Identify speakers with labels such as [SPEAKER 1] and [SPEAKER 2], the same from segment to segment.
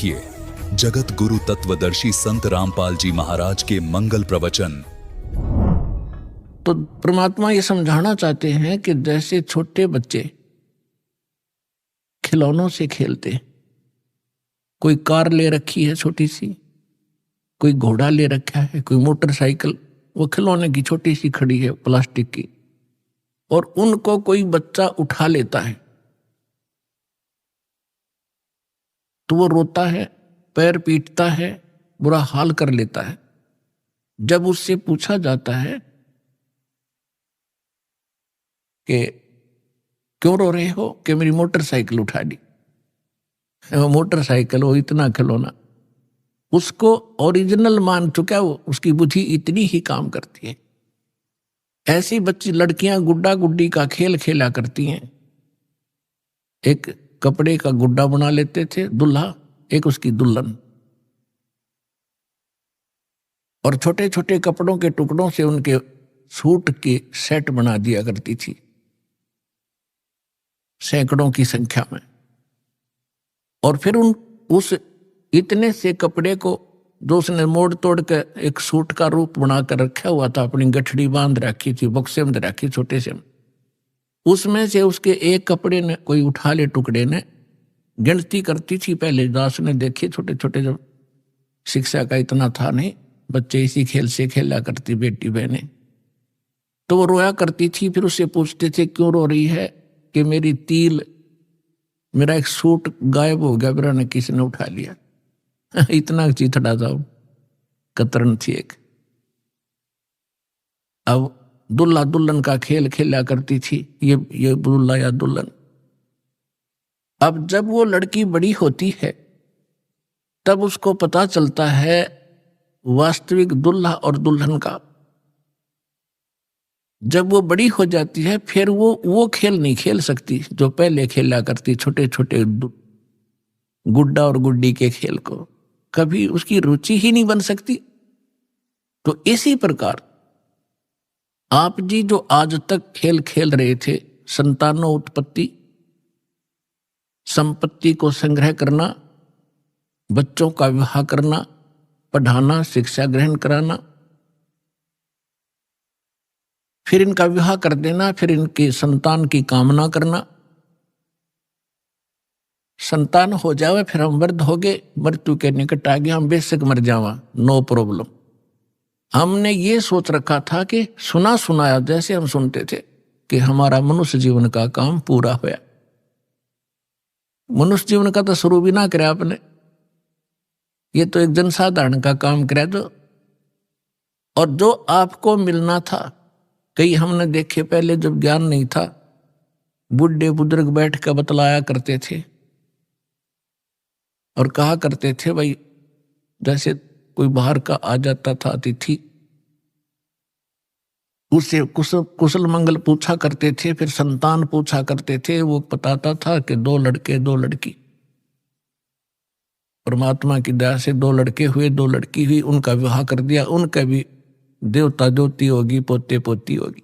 [SPEAKER 1] देखिए जगत गुरु तत्वदर्शी संत रामपाल जी महाराज के मंगल प्रवचन।
[SPEAKER 2] तो परमात्मा ये समझाना चाहते हैं कि जैसे छोटे बच्चे खिलौनों से खेलते, कोई कार ले रखी है छोटी सी, कोई घोड़ा ले रखा है, कोई मोटरसाइकिल, वो खिलौने की छोटी सी खड़ी है प्लास्टिक की, और उनको कोई बच्चा उठा लेता है तो वो रोता है, पैर पीटता है, बुरा हाल कर लेता है। जब उससे पूछा जाता है कि क्यों रो रहे हो, कि मेरी मोटरसाइकिल उठा दी, वो मोटरसाइकिल, वो इतना खिलौना, उसको ओरिजिनल मान चुका, वो उसकी बुद्धि इतनी ही काम करती है। ऐसी बच्ची लड़कियां गुड्डा गुड्डी का खेल खेला करती हैं। एक कपड़े का गुड्डा बना लेते थे दूल्हा, एक उसकी दुल्हन, और छोटे छोटे कपड़ों के टुकड़ों से उनके सूट के सेट बना दिया करती थी, सैकड़ों की संख्या में। और फिर उस इतने से कपड़े को जो उसने मोड़ तोड़ कर एक सूट का रूप बनाकर रखा हुआ था, अपनी गठड़ी बांध रखी थी, बक्से में रखी छोटे से, उसमें से उसके एक कपड़े ने कोई उठा ले, टुकड़े ने गिनती करती थी। पहले दास ने देखे छोटे छोटे, जब शिक्षा का इतना था नहीं, बच्चे इसी खेल से खेला करती बेटी बहने, तो वो रोया करती थी। फिर उससे पूछते थे क्यों रो रही है, कि मेरी तिल, मेरा एक सूट गायब हो गया, मेरा ने किसी ने उठा लिया। इतना चीथड़ा था, कतरन थी एक। अब दुल्हा दुल्हन का खेल खेला करती थी, ये दुल्हा या दुल्हन। अब जब वो लड़की बड़ी होती है तब उसको पता चलता है वास्तविक दुल्हा और दुल्हन का। जब वो बड़ी हो जाती है फिर वो खेल नहीं खेल सकती जो पहले खेला करती, छोटे छोटे गुड्डा और गुड्डी के खेल को, कभी उसकी रुचि ही नहीं बन सकती। तो इसी प्रकार आप जी जो आज तक खेल खेल रहे थे, संतानों उत्पत्ति, संपत्ति को संग्रह करना, बच्चों का विवाह करना, पढ़ाना, शिक्षा ग्रहण कराना, फिर इनका विवाह कर देना, फिर इनके संतान की कामना करना, संतान हो जावे, फिर हम वृद्ध हो गए, मृत्यु के निकट आ गए, हम बेशक मर जावा, नो प्रॉब्लम। हमने ये सोच रखा था कि सुना सुनाया जैसे हम सुनते थे कि हमारा मनुष्य जीवन का काम पूरा होया। मनुष्य जीवन का तो शुरू भी ना करे आपने, ये तो एक जनसाधारण का काम करे दो। और जो आपको मिलना था, कई हमने देखे पहले जब ज्ञान नहीं था, बुढ़े बुजुर्ग बैठ कर बतलाया करते थे और कहा करते थे, भाई जैसे कोई बाहर का आ जाता था अतिथि, उससे कुशल मंगल पूछा करते थे, फिर संतान पूछा करते थे। वो बताता था कि 2 लड़के 2 लड़की, परमात्मा की दया से 2 लड़के हुए, 2 लड़की हुई, उनका विवाह कर दिया। उनका भी देवता ज्योति होगी, पोते पोती होगी,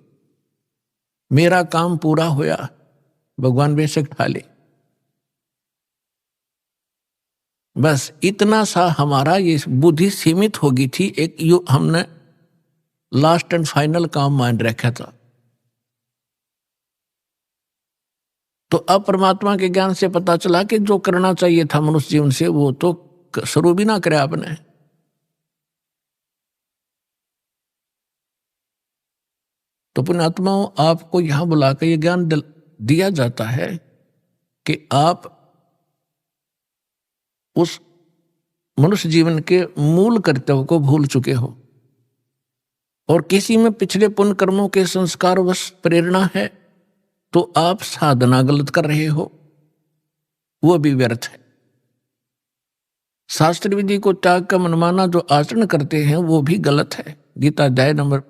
[SPEAKER 2] मेरा काम पूरा होया, भगवान बेशक ठाले। बस इतना सा हमारा ये बुद्धि सीमित होगी थी, एक यो हमने लास्ट एंड फाइनल काम मान रखा था। तो अब परमात्मा के ज्ञान से पता चला कि जो करना चाहिए था मनुष्य जीवन से वो तो शुरू भी ना करे आपने। तो पुण्यात्माओं, आपको यहां बुलाकर ये ज्ञान दिया जाता है कि आप उस मनुष्य जीवन के मूल कर्तव्य को भूल चुके हो, और किसी में पिछले पुण्य कर्मों के संस्कारवश प्रेरणा है तो आप साधना गलत कर रहे हो, वो भी व्यर्थ है। शास्त्र विधि को त्याग कर मनमाना जो आचरण करते हैं वो भी गलत है। गीता अध्याय नंबर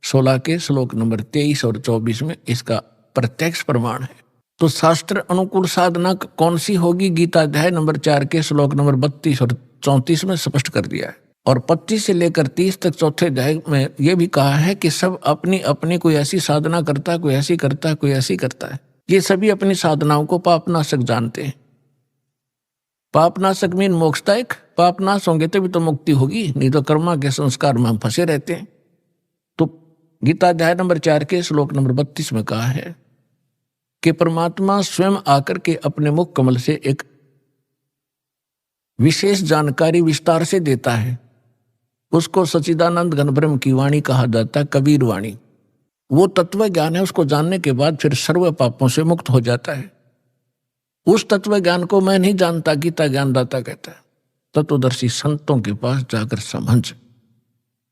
[SPEAKER 2] 16 के श्लोक नंबर 23 और 24 में इसका प्रत्यक्ष प्रमाण है। तो शास्त्र अनुकूल साधना कौन सी होगी, गीता अध्याय नंबर 4 के श्लोक नंबर 32 और 34 में स्पष्ट कर दिया है। और 25 से लेकर 30 तक चौथे अध्याय में यह भी कहा है कि सब अपनी अपनी, कोई ऐसी साधना करता है, कोई ऐसी करता है, कोई ऐसी करता है। ये सभी अपनी साधनाओं को पापनाशक जानते हैं। पापनाशक मीन मोक्षदायक, पाप नाश होंगे तभी तो मुक्ति होगी, नहीं तो कर्मा के संस्कार में हम फंसे रहते हैं। तो गीता अध्याय नंबर 4 के श्लोक नंबर 32 में कहा है कि परमात्मा स्वयं आकर के अपने मुख कमल से एक विशेष जानकारी विस्तार से देता है। उसको सच्चिदानंद घन ब्रह्म की वाणी कहा जाता है, कबीर वाणी। वो तत्व ज्ञान है, उसको जानने के बाद फिर सर्व पापों से मुक्त हो जाता है। उस तत्व ज्ञान को मैं नहीं जानता, गीता ज्ञानदाता कहता है। तत्वदर्शी संतों के पास जाकर समझ,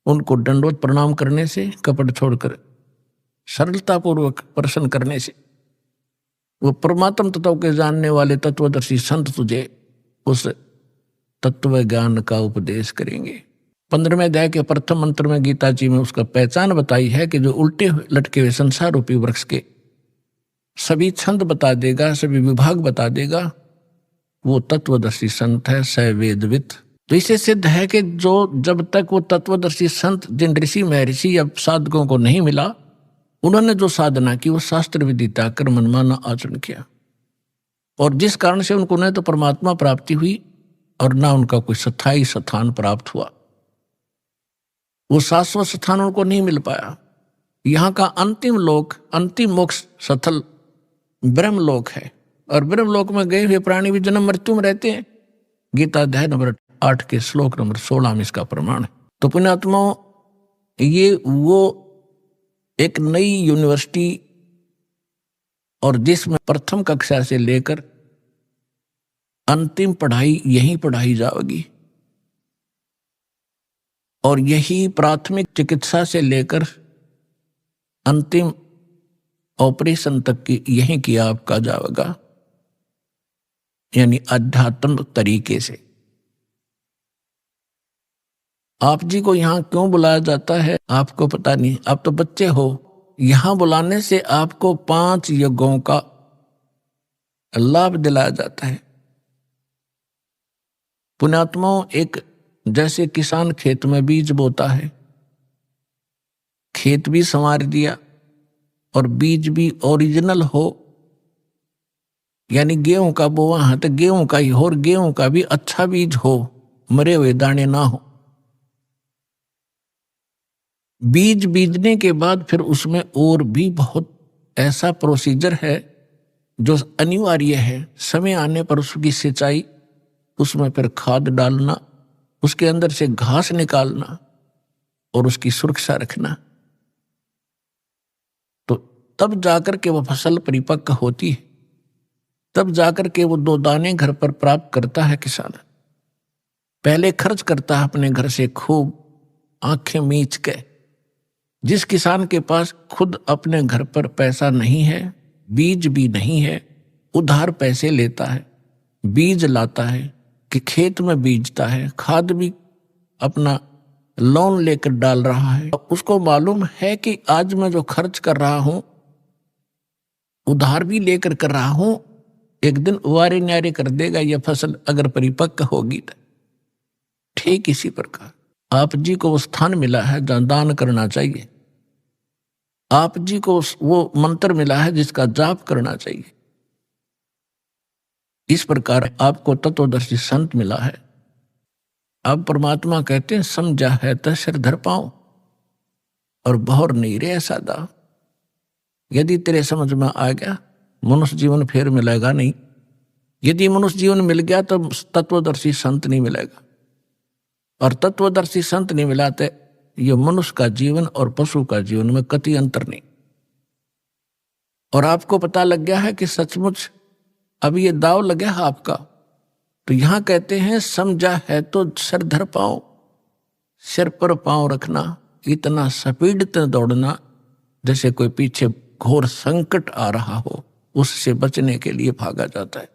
[SPEAKER 2] उनको दंडवत प्रणाम करने से, कपट छोड़कर सरलतापूर्वक प्रश्न करने से वो परमात्म तत्व के जानने वाले तत्वदर्शी संत तुझे उस तत्व ज्ञान का उपदेश करेंगे। 15वें अध्याय के प्रथम मंत्र में गीता जी में उसका पहचान बताई है कि जो उल्टे लटके हुए संसार रूपी वृक्ष के सभी छंद बता देगा, सभी विभाग बता देगा, वो तत्वदर्शी संत है, स वेदविद। तो इससे सिद्ध है कि जो जब तक वो तत्वदर्शी संत जिन ऋषि महर्षि या साधकों को नहीं मिला, उन्होंने जो साधना की वो शास्त्र विदिता कर मनमाना आचरण किया, और जिस कारण से उनको न तो परमात्मा प्राप्ति हुई और ना उनका कोई स्थायी स्थान प्राप्त हुआ। वो शाश्वत स्थान उनको नहीं मिल पाया। यहाँ का अंतिम लोक, अंतिम मोक्ष स्थल ब्रह्मलोक है, और ब्रह्मलोक में गए हुए प्राणी भी जन्म मृत्यु में रहते हैं। गीता अध्याय नंबर 8 के श्लोक नंबर 16 में इसका प्रमाण है। तो पुण्यात्माओं, ये वो एक नई यूनिवर्सिटी, और जिसमें प्रथम कक्षा से लेकर अंतिम पढ़ाई यहीं पढ़ाई जाएगी, और यही प्राथमिक चिकित्सा से लेकर अंतिम ऑपरेशन तक की यहीं किया आपका जाएगा, यानी अध्यात्म तरीके से। आप जी को यहां क्यों बुलाया जाता है आपको पता नहीं, आप तो बच्चे हो। यहां बुलाने से आपको 5 यज्ञों का लाभ दिलाया जाता है। पुण्यात्माओं, एक जैसे किसान खेत में बीज बोता है, खेत भी संवार दिया और बीज भी ओरिजिनल हो, यानी गेहूं का बोआ है तो गेहूं का ही हो, और गेहूं का भी अच्छा बीज हो, मरे हुए दाने ना हो। बीज बीजने के बाद फिर उसमें और भी बहुत ऐसा प्रोसीजर है जो अनिवार्य है। समय आने पर उसकी सिंचाई, उसमें फिर खाद डालना, उसके अंदर से घास निकालना और उसकी सुरक्षा रखना, तो तब जाकर के वह फसल परिपक्व होती है, तब जाकर के वो 2 दाने घर पर प्राप्त करता है किसान। पहले खर्च करता है अपने घर से खूब आंखें मीच के। जिस किसान के पास खुद अपने घर पर पैसा नहीं है, बीज भी नहीं है, उधार पैसे लेता है, बीज लाता है कि खेत में बीजता है, खाद भी अपना लोन लेकर डाल रहा है। उसको मालूम है कि आज मैं जो खर्च कर रहा हूं, उधार भी लेकर कर रहा हूं, एक दिन उवारे न्यारे कर देगा यह फसल अगर परिपक्व होगी तो। ठीक इसी प्रकार आप जी को वो स्थान मिला है जहां दान करना चाहिए। आप जी को वो मंत्र मिला है जिसका जाप करना चाहिए। इस प्रकार आपको तत्वदर्शी संत मिला है। अब परमात्मा कहते हैं, समझा है तो सिर धर पाओ और बहुर नहीं रे सादा। यदि तेरे समझ में आ गया, मनुष्य जीवन फिर मिलेगा नहीं। यदि मनुष्य जीवन मिल गया तो तत्वदर्शी संत नहीं मिलेगा, और तत्वदर्शी संत नहीं मिला तो ये मनुष्य का जीवन और पशु का जीवन में कति अंतर नहीं। और आपको पता लग गया है कि सचमुच अब ये दाव लगे आपका, तो यहां कहते हैं समझा है तो सिर धर पाओ, सिर पर पांव रखना, इतना स्पीड से दौड़ना जैसे कोई पीछे घोर संकट आ रहा हो, उससे बचने के लिए भागा जाता है।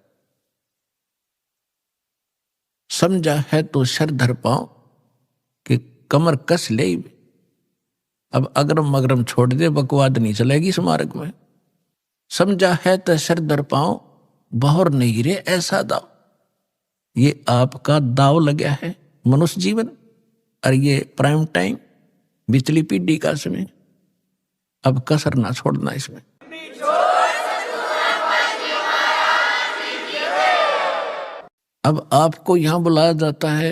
[SPEAKER 2] समझा है तो सिर धर पाओ कि कमर कस ले। अब अगरम मगरम छोड़ दे, बकवाद नहीं चलेगी इस मार्ग में। समझा है तो सिर धर पाओ, बहुर नहीं रे ऐसा दाव। ये आपका दाव लगा है मनुष्य जीवन, और ये प्राइम टाइम बिचली पीढ़ी का समय। अब कसर ना छोड़ना इसमें। अब आपको यहाँ बुलाया जाता है,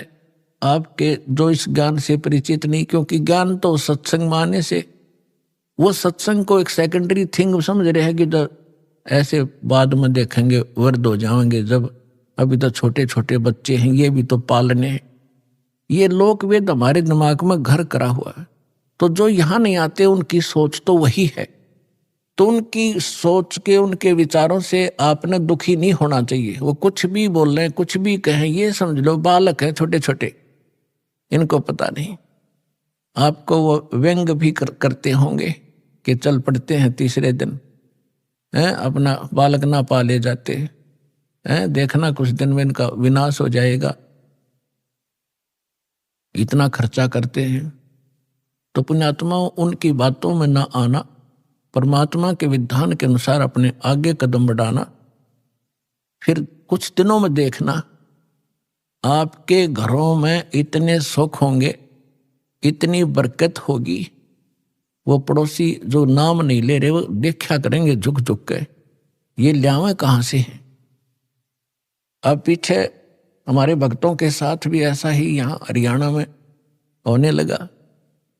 [SPEAKER 2] आपके जो इस ज्ञान से परिचित नहीं, क्योंकि ज्ञान तो सत्संग माने से, वो सत्संग को एक सेकेंडरी थिंग समझ रहे हैं कि जब ऐसे बाद में देखेंगे वृद्ध हो जाएंगे, जब अभी तो छोटे छोटे बच्चे हैं, ये भी तो पालने हैं। ये लोक वेद हमारे दिमाग में घर करा हुआ है। तो जो यहाँ नहीं आते उनकी सोच तो वही है। तो उनकी सोच के, उनके विचारों से आपने दुखी नहीं होना चाहिए। वो कुछ भी बोल रहे हैं, कुछ भी कहें, ये समझ लो बालक है छोटे छोटे, इनको पता नहीं। आपको वो व्यंग भी करते होंगे कि चल पड़ते हैं तीसरे दिन, अपना बालक ना पाले जाते हैं, देखना कुछ दिन में इनका विनाश हो जाएगा, इतना खर्चा करते हैं। तो पुण्यात्मा उनकी बातों में ना आना, परमात्मा के विधान के अनुसार अपने आगे कदम बढ़ाना। फिर कुछ दिनों में देखना आपके घरों में इतने सुख होंगे, इतनी बरकत होगी, वो पड़ोसी जो नाम नहीं ले रहे वो देखा करेंगे झुक झुक के, ये ल्यावे कहाँ से हैं। अब पीछे हमारे भक्तों के साथ भी ऐसा ही यहाँ हरियाणा में होने लगा।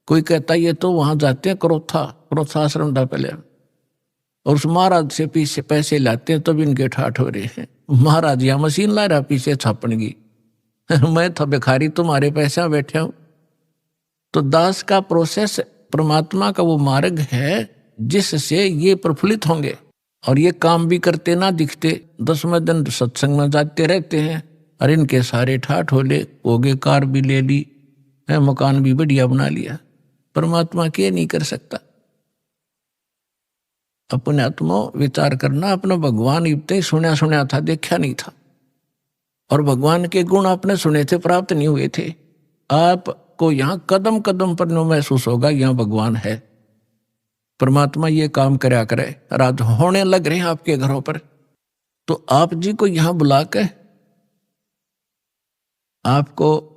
[SPEAKER 2] कोई कहता ये तो वहां जाते हैं क्रोथाश्रम था पहले, और उस महाराज से पीछे पैसे लाते हैं, तब इनके ठाठ हो रहे हैं। महाराज यहाँ मशीन ला रहा पीछे छापन की मैं था भिखारी, तुम्हारे पैसे बैठा हूं। तो दास का प्रोसेस परमात्मा का वो मार्ग है जिससे ये प्रफुल्लित होंगे, और ये काम भी करते ना दिखते, 10वें दिन सत्संग में जाते रहते हैं, और इनके सारे ठाठ हो गए, कार भी ले ली है, मकान भी बढ़िया बना लिया। परमात्मा के नहीं कर सकता। अपने आत्मा विचार करना, अपना भगवान इतने सुना था, देखा नहीं था, और भगवान के गुण आपने सुने थे, प्राप्त नहीं हुए थे। आपको यहाँ कदम कदम पर महसूस होगा यहाँ भगवान है, परमात्मा ये काम करया करे, राज होने लग रहे हैं आपके घरों पर। तो आप जी को यहाँ बुला के आपको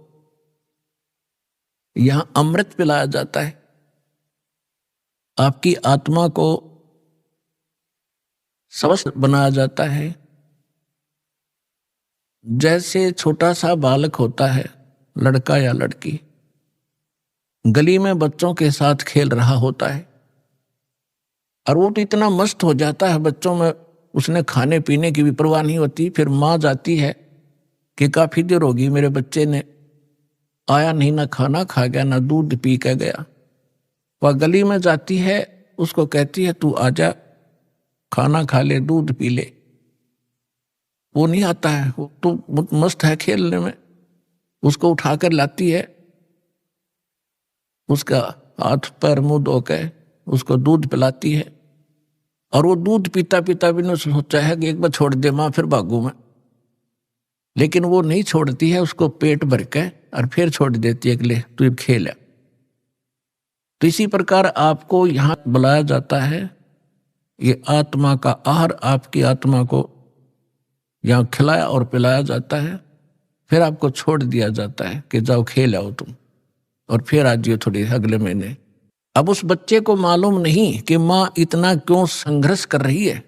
[SPEAKER 2] यहां अमृत पिलाया जाता है, आपकी आत्मा को स्वस्थ बनाया जाता है। जैसे छोटा सा बालक होता है, लड़का या लड़की, गली में बच्चों के साथ खेल रहा होता है, और वो तो इतना मस्त हो जाता है बच्चों में, उसने खाने पीने की भी परवाह नहीं होती। फिर माँ जाती है कि काफी देर होगी मेरे बच्चे ने आया नहीं, ना खाना खा गया, ना दूध पी के गया। वह गली में जाती है, उसको कहती है तू आजा, खाना खा ले, दूध पी ले। वो नहीं आता है, वो तो मस्त है खेलने में। उसको उठाकर लाती है, उसका हाथ पैर मुंह धो के उसको दूध पिलाती है, और वो दूध पीता पीता भी नहीं सोचा है कि एक बार छोड़ दे माँ, फिर भागू मैं। लेकिन वो नहीं छोड़ती है, उसको पेट भर के और फिर छोड़ देती है कि ले तू खेल। तो इसी प्रकार आपको यहाँ बुलाया जाता है, ये आत्मा का आहार आपकी आत्मा को यहाँ खिलाया और पिलाया जाता है, फिर आपको छोड़ दिया जाता है कि जाओ खेल आओ तुम, और फिर आ जाइए थोड़ी अगले महीने। अब उस बच्चे को मालूम नहीं कि माँ इतना क्यों संघर्ष कर रही है।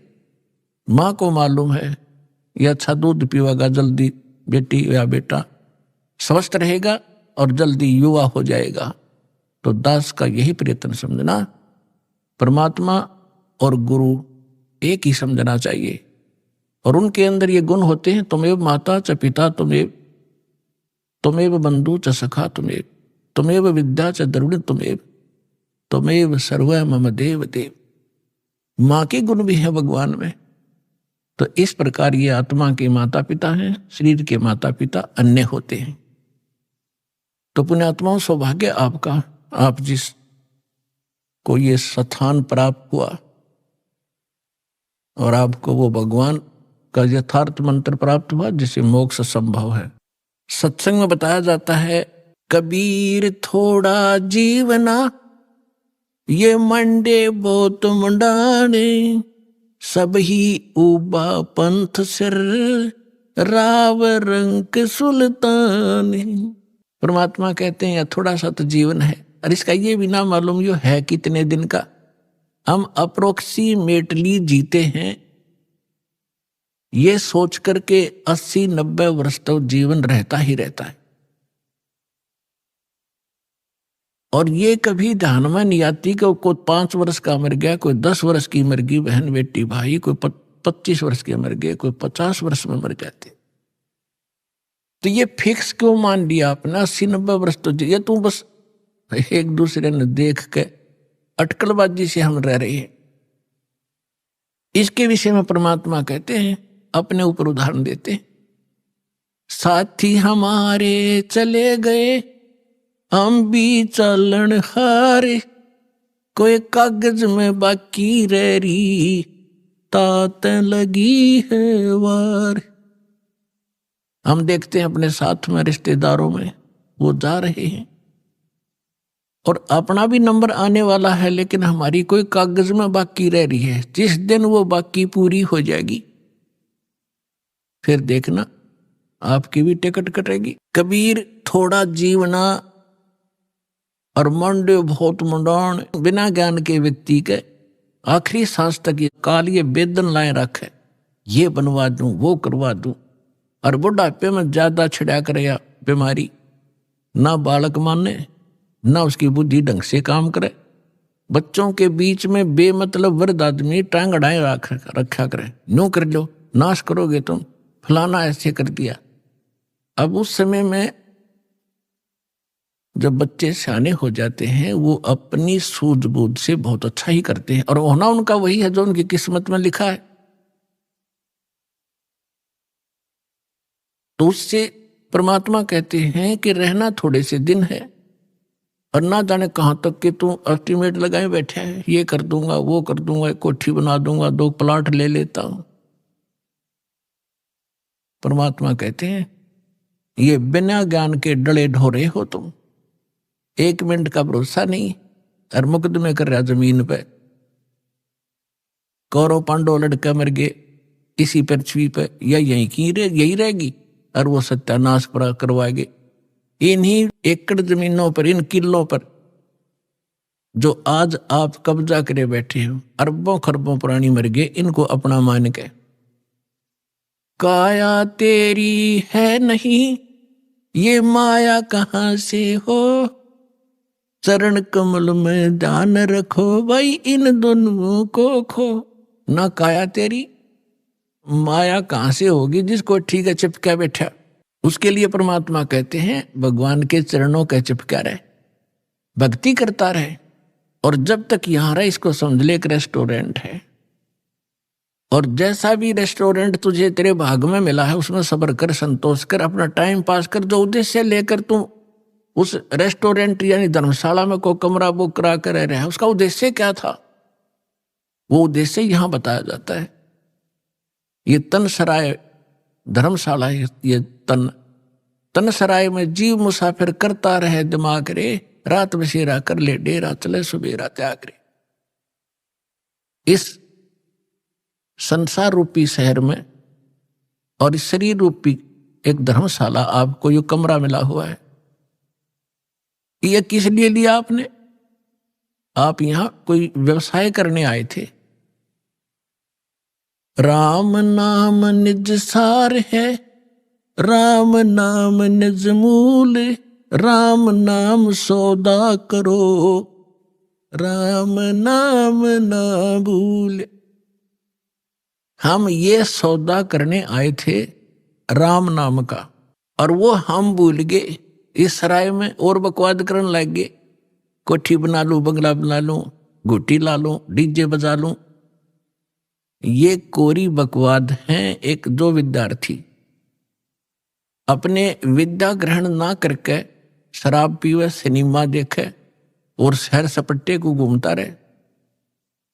[SPEAKER 2] माँ को मालूम है ये अच्छा दूध पीवागा, जल्दी बेटी या बेटा स्वस्थ रहेगा और जल्दी युवा हो जाएगा। तो दास का यही प्रयत्न समझना, परमात्मा और गुरु एक ही समझना चाहिए, और उनके अंदर ये गुण होते हैं, तुमेव माता च पिता तुमेव बंधु च सखा तुमेव विद्या च द्रविण तुमेव सर्व मम देव देव। माँ के गुण भी है भगवान में। तो इस प्रकार ये आत्मा के माता पिता हैं, शरीर के माता पिता अन्य होते हैं। तो पुण्यात्माओं, सौभाग्य आपका, आप जिस को ये स्थान प्राप्त हुआ और आपको वो भगवान का यथार्थ मंत्र प्राप्त हुआ जिसे मोक्ष संभव है। सत्संग में बताया जाता है, कबीर थोड़ा जीवना ये मंडे बहुत मंडाने, सब ही उबा पंथ सिर राव रंक सुल्तान। परमात्मा कहते हैं थोड़ा सा तो जीवन है, और इसका ये भी ना मालूम यो है कितने दिन का। हम अप्रोक्सीमेटली जीते हैं ये सोच करके 80-90 वर्ष तक जीवन रहता ही रहता है। और ये कभी ध्यान में नहीं आती कि कोई 5 वर्ष का मर गया, कोई 10 वर्ष की मर गई बहन बेटी भाई, कोई 25 वर्ष के मर गए, कोई 50 वर्ष में मर जाते। तो ये फिक्स क्यों मान लिया आपने 80-90 वर्ष? तो ये तू बस एक दूसरे ने देख के अटकलबाजी से हम रह रहे हैं। इसके विषय में परमात्मा कहते हैं, अपने ऊपर उदाहरण देते हैं, साथी हमारे चले गए हम भी चलन हारे, कोई कागज में बाकी रह रही तात लगी है वार। हम देखते हैं अपने साथ में रिश्तेदारों में वो जा रहे हैं और अपना भी नंबर आने वाला है, लेकिन हमारी कोई कागज में बाकी रह रही है। जिस दिन वो बाकी पूरी हो जाएगी फिर देखना आपकी भी टिकट कटेगी। कबीर थोड़ा जीवना और मंडे बहुत मंडान, बिना ज्ञान के व्यक्ति के आखिरी सांस तक ये काल ये बेदन लाए रखे, ये बनवा दूं वो करवा दूं। और बुढ़ापे में ज्यादा छिड़ा करे बीमारी, ना बालक माने ना उसकी बुद्धि ढंग से काम करे। बच्चों के बीच में बेमतलब वृद्ध आदमी टांग अड़ाए रखा करे, नो कर लो नाश करोगे तुम, फलाना ऐसे कर दिया। अब उस समय में जब बच्चे सियाने हो जाते हैं वो अपनी सूझबूझ से बहुत अच्छा ही करते हैं, और होना उनका वही है जो उनकी किस्मत में लिखा है। तो उससे परमात्मा कहते हैं कि रहना थोड़े से दिन है और ना जाने कहां तक कि तू एस्टिमेट लगाए बैठे है, ये कर दूंगा वो कर दूंगा, एक कोठी बना दूंगा, 2 प्लाट ले लेता हूं। परमात्मा कहते हैं ये बिना ज्ञान के डले ढोरे हो तुम, 1 मिनट का भरोसा नहीं और मुकदमे कर रहा जमीन पे। कौरव पांडव लड़का मर गए इसी पृथ्वी पे, या यही रहेगी और वो सत्यानाश करवाएंगे। इन्हीं एकड़ जमीनों पर, इन किलों पर जो आज आप कब्जा करे बैठे हो, अरबों खरबों पुरानी मर गए, इनको अपना मान के काया तेरी है नहीं ये माया कहां से हो, चरण कमल में ध्यान रखो भाई इन दोनों को खो। ना काया तेरी, माया कहां से होगी जिसको ठीक है चिपका बैठा। उसके लिए परमात्मा कहते हैं भगवान के चरणों का चिपका रहे, भक्ति करता रहे। और जब तक यहां रहे इसको समझ ले एक रेस्टोरेंट है, और जैसा भी रेस्टोरेंट तुझे तेरे भाग में मिला है उसमें सब्र कर, संतोष कर, अपना टाइम पास कर। जो उद्देश्य लेकर तू उस रेस्टोरेंट यानी धर्मशाला में कोई कमरा बुक करा कर रह रहा है, उसका उद्देश्य क्या था, वो उद्देश्य यहां बताया जाता है। ये तन सराय धर्मशाला, ये तन सराय में जीव मुसाफिर करता रहे दिमाग रे, रात बसेरा कर ले डेरा चले सुबेरा त्याग रे। इस संसार रूपी शहर में और इस शरीर रूपी एक धर्मशाला आपको ये कमरा मिला हुआ है। ये किस लिए लिया आपने? आप यहां कोई व्यवसाय करने आए थे। राम नाम निज सार है, राम नाम निज मूल, राम नाम सौदा करो, राम नाम ना भूल। हम ये सौदा करने आए थे राम नाम का, और वो हम भूल गए इस सराय में और बकवाद करने लग गए। कोठी बना लूं, बंगला बना लूं, घुट्टी ला लूं, डीजे बजा लूं। ये कोरी बकवाद हैं। एक जो विद्यार्थी अपने विद्या ग्रहण ना करके शराब पीवे, सिनेमा देखे और सैर सपट्टे को घूमता रहे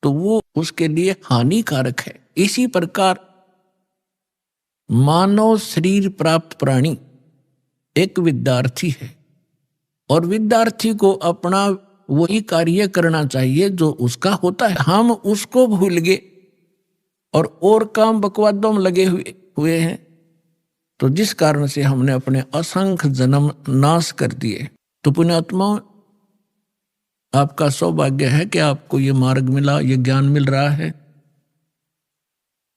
[SPEAKER 2] तो वो उसके लिए हानिकारक है। इसी प्रकार मानव शरीर प्राप्त प्राणी एक विद्यार्थी है, और विद्यार्थी को अपना वही कार्य करना चाहिए जो उसका होता है। हम उसको भूल गए और काम बकवादों में लगे हुए हैं, तो जिस कारण से हमने अपने असंख्य जन्म नाश कर दिए। तो पुण्यात्मा, आपका सौभाग्य है कि आपको ये मार्ग मिला, ये ज्ञान मिल रहा है।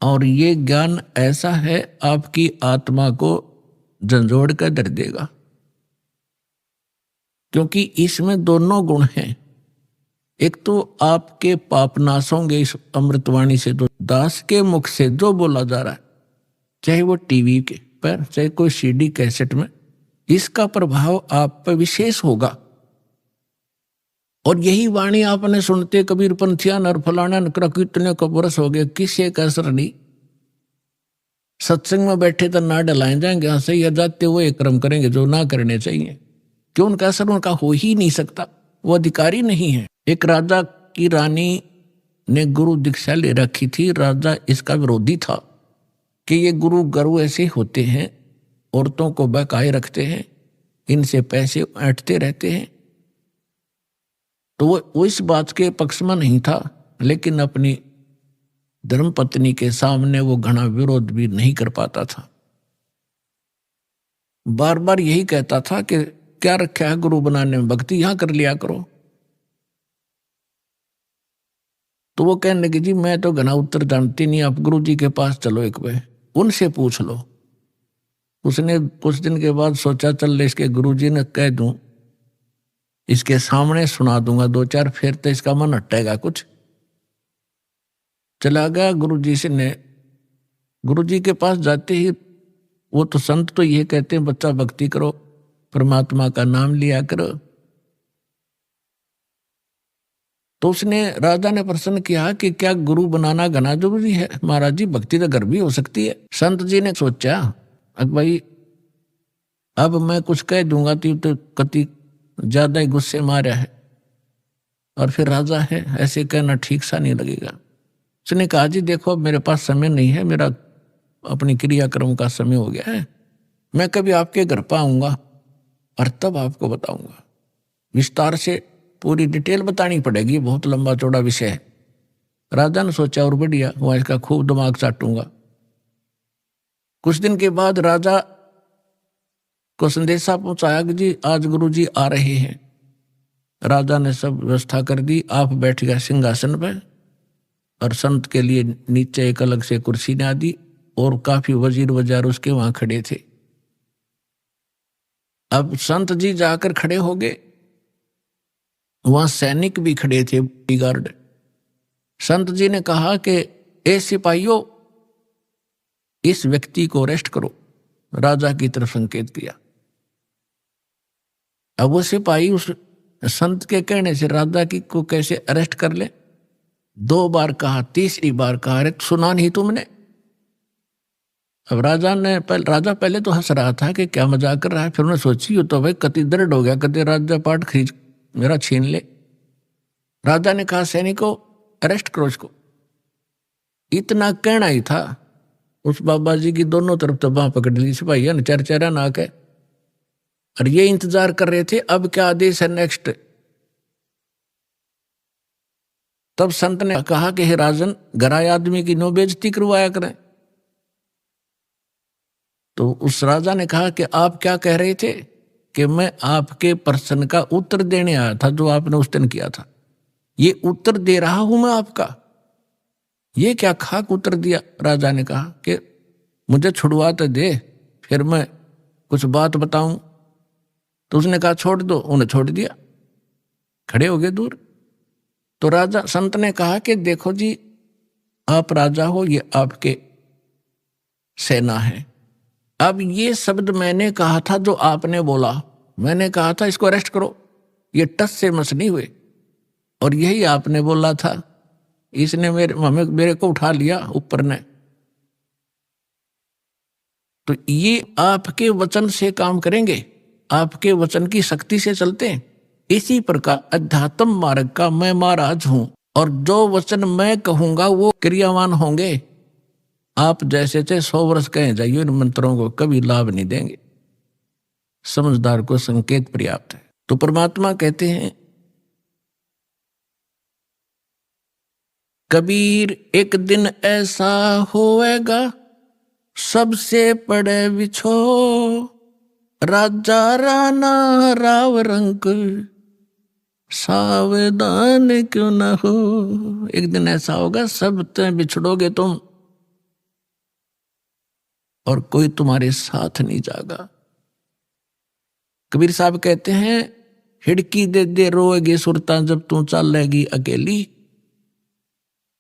[SPEAKER 2] और ये ज्ञान ऐसा है आपकी आत्मा को झंझोड़ कर धर देगा, क्योंकि इसमें दोनों गुण हैं। एक तो आपके पाप नाश होंगे इस अमृतवाणी से, तो दास के मुख से जो बोला जा रहा है, चाहे वो टीवी के पर, चाहे कोई सीडी कैसेट में, इसका प्रभाव आप पर विशेष होगा। और यही वाणी आपने सुनते कबीर पंथियान और फलाना कितने को बरस हो गए, किसी का असर नहीं। सत्संग में बैठे तो ना डलाए जाएंगे, हाँ सही है, जाते वो एक कर्म करेंगे जो ना करने चाहिए, क्यों उनका असर उनका हो ही नहीं सकता, वो अधिकारी नहीं है। एक राजा की रानी ने गुरु दीक्षा ले रखी थी, राजा इसका विरोधी था कि ये गुरु ऐसे होते हैं, औरतों को बहकाए रखते हैं, इनसे पैसे ऐंठते रहते हैं। तो वो इस बात के पक्ष में नहीं था, लेकिन अपनी धर्मपत्नी के सामने वो घना विरोध भी नहीं कर पाता था। बार बार यही कहता था कि क्या रखा है गुरु बनाने में, भक्ति यहां कर लिया करो। तो वो कहने लगी जी मैं तो घना उत्तर जानती नहीं, आप गुरु जी के पास चलो, एक बार उनसे पूछ लो। उसने कुछ दिन के बाद सोचा चल इसके गुरु जी ने कह दूं, इसके सामने सुना दूंगा दो चार, फिर तो इसका मन हटेगा कुछ। चला गया गुरुजी से ने, गुरुजी के पास जाते ही वो तो संत तो ये कहते हैं बच्चा भक्ति करो, परमात्मा का नाम लिया करो। तो उसने राजा ने प्रश्न किया कि क्या गुरु बनाना घना जरूरी है? महाराज जी भक्ति तो घर भी हो सकती है। संत जी ने सोचा अब भाई अब मैं कुछ कह दूंगा तो कति ज्यादा ही गुस्से मारा है, और फिर राजा है, ऐसे कहना ठीक सा नहीं लगेगा। उसने कहा जी देखो अब मेरे पास समय नहीं है, मेरा अपनी क्रियाक्रम का समय हो गया है, मैं कभी आपके घर पर आऊंगा और तब आपको बताऊंगा, विस्तार से पूरी डिटेल बतानी पड़ेगी, बहुत लंबा चौड़ा विषय है। राजा ने सोचा और बढ़िया, वह इसका खूब दिमाग चाटूंगा। कुछ दिन के बाद राजा को संदेशा पहुंचाया कि जी आज गुरु जी आ रहे हैं। राजा ने सब व्यवस्था कर दी, आप बैठ गया सिंहासन पर, और संत के लिए नीचे एक अलग से कुर्सी ने दी, और काफी वजीर वजार उसके वहां खड़े थे। अब संत जी जाकर खड़े हो गए, वहां सैनिक भी खड़े थे, गार्ड। संत जी ने कहा कि ए सिपाहियों इस व्यक्ति को अरेस्ट करो, राजा की तरफ संकेत किया। अब वो सिपाही उस संत के कहने से राजा की को कैसे अरेस्ट कर ले, 2 बार कहा, तीसरी बार कहा अरे सुना नहीं तुमने। अब राजा पहले तो हंस रहा था कि क्या मजाक कर रहा है, फिर उन्होंने सोची तो भाई कति दर्द हो गया, कति राजा पाठ खींच मेरा छीन ले। राजा ने कहा सैनिकों अरेस्ट करो इसको। इतना कहना ही था, उस बाबा जी की दोनों तरफ तो बांह पकड़ ली सिपाहियों ने, चरचरा नाक है, और ये इंतजार कर रहे थे अब क्या आदेश है नेक्स्ट। तब संत ने कहा कि हे राजन गराय आदमी की नो बेइज्जती करवाया करें। तो उस राजा ने कहा कि आप क्या कह रहे थे? कि मैं आपके प्रश्न का उत्तर देने आया था जो आपने उस दिन किया था, ये उत्तर दे रहा हूं मैं आपका। ये क्या खाक उत्तर दिया? राजा ने कहा कि मुझे छुड़वा तो दे, फिर मैं कुछ बात बताऊं। तो उसने कहा छोड़ दो, उन्हें छोड़ दिया, खड़े हो गए दूर। तो राजा संत ने कहा कि देखो जी आप राजा हो, ये आपके सेना है। अब ये शब्द मैंने कहा था जो आपने बोला, मैंने कहा था इसको अरेस्ट करो, ये टस से मस नहीं हुए, और यही आपने बोला था, इसने मेरे को उठा लिया ऊपर ने। तो ये आपके वचन से काम करेंगे, आपके वचन की शक्ति से चलते हैं। इसी प्रकार अध्यात्म मार्ग का मैं महाराज हूं, और जो वचन मैं कहूंगा वो क्रियावान होंगे। आप जैसे थे 100 वर्ष कहे जाइए, इन मंत्रों को कभी लाभ नहीं देंगे। समझदार को संकेत पर्याप्त है। तो परमात्मा कहते हैं कबीर एक दिन ऐसा होएगा सबसे पड़े बिछो, राजा राना राव रंक सावधान क्यों न हो। एक दिन ऐसा होगा सब ते बिछड़ोगे तुम, और कोई तुम्हारे साथ नहीं जागा। कबीर साहब कहते हैं, हिड़की दे दे रोएगी सुरता जब तू चलेगी अकेली।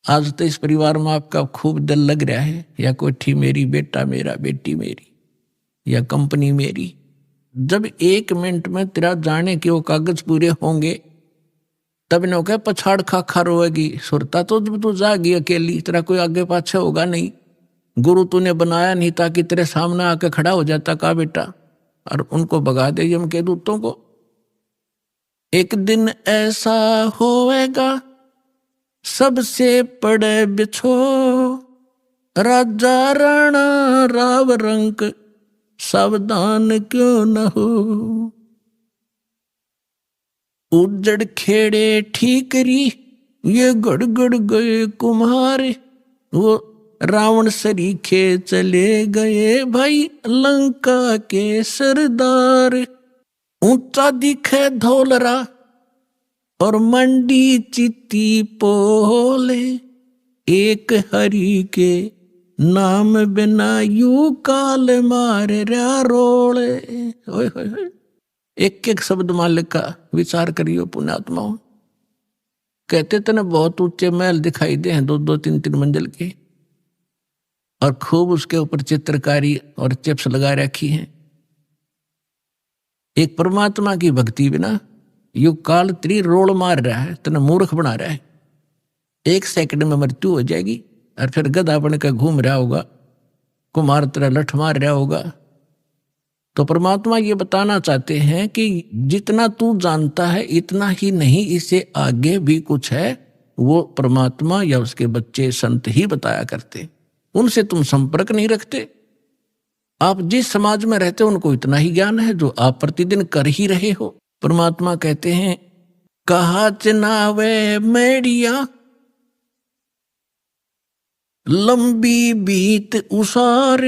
[SPEAKER 2] आज तो इस परिवार में आपका खूब दिल लग रहा है, या कोठी मेरी, बेटा मेरा, बेटी मेरी, या कंपनी मेरी। जब 1 मिनट में तेरा जाने के वो कागज पूरे होंगे, तब नो कह पछाड़ खा रोएगी सुरता। तो जब तू जागी अकेली, तेरा कोई आगे पाछे होगा नहीं। गुरु तूने बनाया नहीं ताकि तेरे सामने आके खड़ा हो जाता का बेटा, और उनको भगा दे यम के दूतों को। एक दिन ऐसा होएगा सबसे पड़े बिछो, राजा राणा राव रंक सावधान क्यों न हो। उजड़ खेड़े ठीकरी ये गड़गड़ गए कुम्हार, वो रावण सरीखे चले गए भाई लंका के सरदार। ऊंचा दिखे धौलरा और मंडी चित्ती पोले, एक हरि के नाम बिना यू काल मार रहा रोले। एक एक शब्द मालिक का विचार करियो पुण्यात्माओं। कहते थे ना, बहुत ऊंचे महल दिखाई दे हैं, 2-2, 3-3 मंजिल के, और खूब उसके ऊपर चित्रकारी और चिप्स लगा रखी हैं। एक परमात्मा की भक्ति बिना यू काल त्री रोल मार रहा है, तना मूर्ख बना रहा है। 1 सेकंड में मृत्यु हो जाएगी, और फिर गधा बन के घूम रहा होगा, कुमार तरह लठ मार रहा होगा। तो परमात्मा ये बताना चाहते हैं कि जितना तू जानता है इतना ही नहीं, इससे आगे भी कुछ है। वो परमात्मा या उसके बच्चे संत ही बताया करते, उनसे तुम संपर्क नहीं रखते। आप जिस समाज में रहते हो उनको इतना ही ज्ञान है जो आप प्रतिदिन कर ही रहे हो। परमात्मा कहते हैं, कहा चनावे मेड़िया लंबी बीत उसार,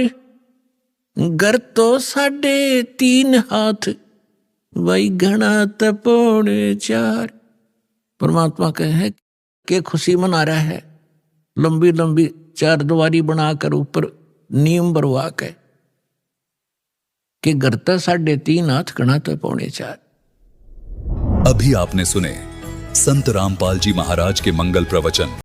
[SPEAKER 2] घर तो 3.5 हाथ वही घना तपोड़े 4। परमात्मा कहे कि खुशी मना रहा है, लंबी लंबी 4 द्वारी बनाकर ऊपर नीम भरवा के, कि घर तो 3.5 हाथ घना तपोड़े 4।
[SPEAKER 1] अभी आपने सुने संत रामपाल जी महाराज के मंगल प्रवचन।